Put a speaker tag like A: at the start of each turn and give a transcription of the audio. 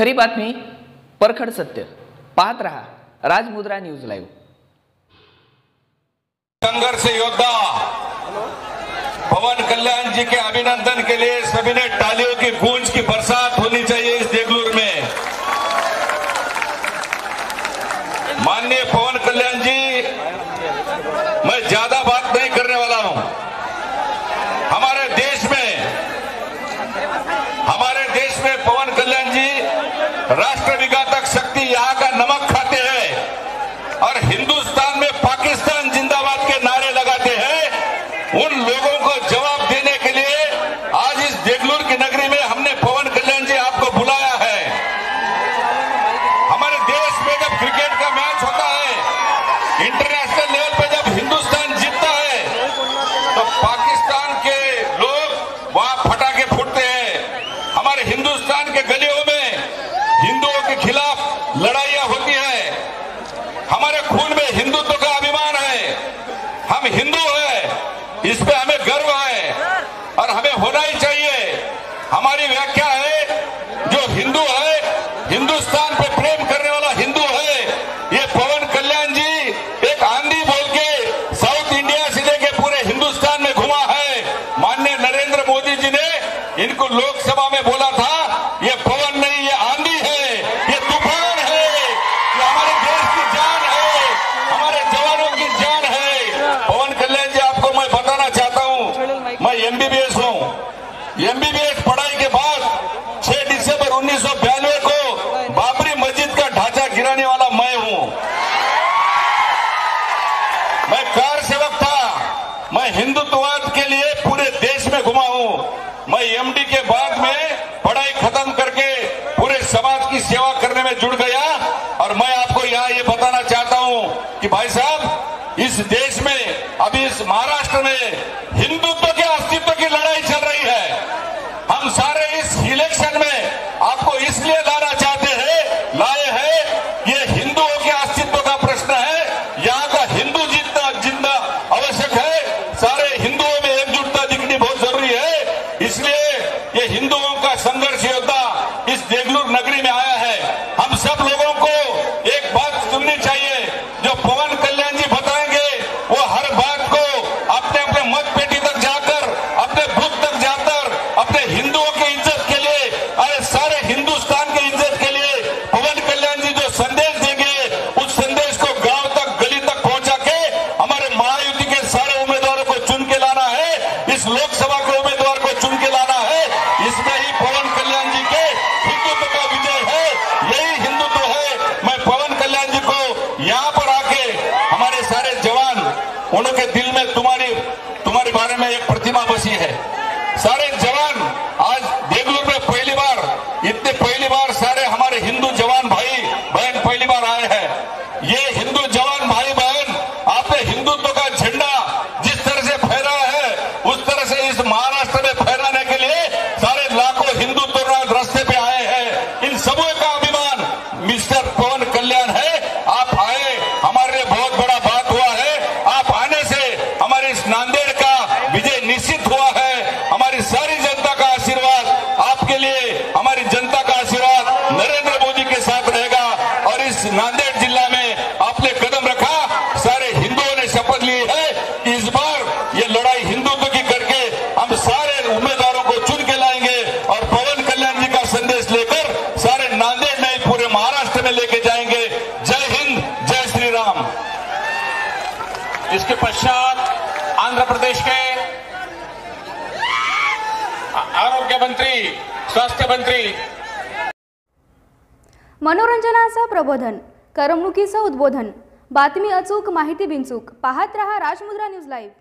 A: खरी बातमी, परखड सत्य. पाहत रहा राजमुद्रा न्यूज लाईव्ह.
B: संघर्ष योद्धा पवन कल्याण जी के अभिनंदन के लिए सभी ने तालियों की गूंज की बरसात होनी चाहिए इस देगलूर में. माननीय पवन कल्याण जी, मैं ज्यादा बात नहीं करने वाला हूं. हमारे देश में पवन कल्याण जी राष्ट्र विघातक शक्ति, यहाँ का नमक खाते हैं और हिंदुस्तान में पाकिस्तान जिंदाबाद के नारे लगाते हैं. उन लोगों को जवाब देने के लिए आज इस देगलूर की नगरी में हमने पवन कल्याण जी आपको बुलाया है. हमारे देश में जब क्रिकेट का मैच होता है, इंटरनेशनल लेवल पे जब हिंदुस्तान जीतता है, तो पाकिस्तान के लोग वहां पटाखे फूटते हैं. हमारे हिंदुस्तान के गलियों में हिंदुओं के खिलाफ लड़ाइयां होती है. हमारे खून में हिंदुत्व का अभिमान है. हम हिंदू हैं, इस पे हमें गर्व है और हमें होना ही चाहिए. हमारी व्याख्या है, जो हिंदू है, हिंदुस्तान पे प्रेम करने वाला हिंदू है. ये पवन कल्याण जी एक आंधी बोल के साउथ इंडिया से लेके पूरे हिंदुस्तान में घुमा है. माननीय नरेंद्र मोदी जी ने इनको लोकसभा में बोला था, ये पवन नहीं, ये आंधी है, ये तूफान है, ये हमारे देश की जान है, हमारे जवानों की जान है. पवन कल्याण जी, आपको मैं बताना चाहता हूं, मैं एमबीबीएस हूं. एमबीबीएस पढ़ाई के बाद 6 दिसंबर 1992 को बाबरी मस्जिद का ढांचा गिराने वाला मैं हूं. मैं कार सेवक था. मैं हिंदुत्ववाद के लिए पूरे देश में घुमा हूं. मैं एमडी के बाद में पढ़ाई खत्म करके पूरे समाज की सेवा करने में जुड़ गया. और मैं आपको यहाँ ये बताना चाहता हूं कि भाई साहब, इस देश में, अभी इस महाराष्ट्र में हिंदुत्व के अस्तित्व की लड़ाई चल रही है. हम सारे इस इलेक्शन में आपको इसलिए लाना चाहते हैं, लाए हैं, ये हिंदुओं के अस्तित्व का प्रश्न है. यहाँ का हिंदू जितना आवश्यक है. सारे हिंदुओं में एकजुटता दिखनी बहुत जरूरी है. इसलिए ये हिंदुओं का संघर्ष योद्धा इस देगलूर नगरी में आया है. हम सब लोगों को एक बात सुननी चाहिए. जो पवन कल्याण जी बताएंगे, वो हर बात को अपने अपने मत पेटी तक जाकर, अपने बूथ तक जाकर, अपने हिंदुओं की इज्जत के लिए, अरे सारे हिंदुस्तान की इज्जत के लिए पवन कल्याण जी जो संदेश देंगे, उस संदेश को गांव तक, गली तक पहुंचा के हमारे महायुति के सारे उम्मीदवारों को चुन के लाना है. इस लोकसभा के उम्मीदवार को चुन के लाना है. इसमें ही पवन कल्याण जी के हिंदुत्व का विजय है. यही हिंदुत्व है. मैं पवन कल्याण जी को यहाँ पर आके, हमारे सारे जवान, उनके दिल में तुम्हारे बारे में एक प्रतिमा बसी है. सारे जवान आज देगलूर में पहली बार सारे हमारे हिंदू जवान भाई बहन पहली बार आए हैं. ये हिंदू जवान भाई बहन, आपने हिंदुत्व का झंडा जिस तरह से फहराया है, उस तरह से इस महाराष्ट्र में फहराने के लिए सारे लाखों हिंदुत्व रास्ते पे आए हैं. इन सबों का अभिमान मिस्टर पवन कल्याण है. आप आए, हमारे लिए बहुत बड़ा बात हुआ है. आप आने से हमारे इस नांदेड़ का विजय निश्चित हुआ है. हमारी सारी जनता का आशीर्वाद आपके लिए, हमारी जनता का आशीर्वाद नरेंद्र मोदी के साथ रहेगा. और इस नांदेड़ जिला में आपने कदम रखा. सारे हिंदुओं ने शपथ ली है कि इस बार ये लड़ाई हिंदुत्व की करके हम सारे उम्मीदवारों को चुन के लाएंगे और पवन कल्याण जी का संदेश लेकर सारे नांदेड़ में, पूरे महाराष्ट्र में लेके जाएंगे. जय हिंद, जय श्री राम.
C: इसके पश्चात आंध्र प्रदेश के आरोग्य मंत्री, स्वास्थ्य मंत्री.
D: मनोरंजनाचं प्रबोधन, करमणुकीचं उद्बोधन, बातमी अचूक, माहिती बिनचूक. पाहत रहा राजमुद्रा न्यूज लाईव्ह.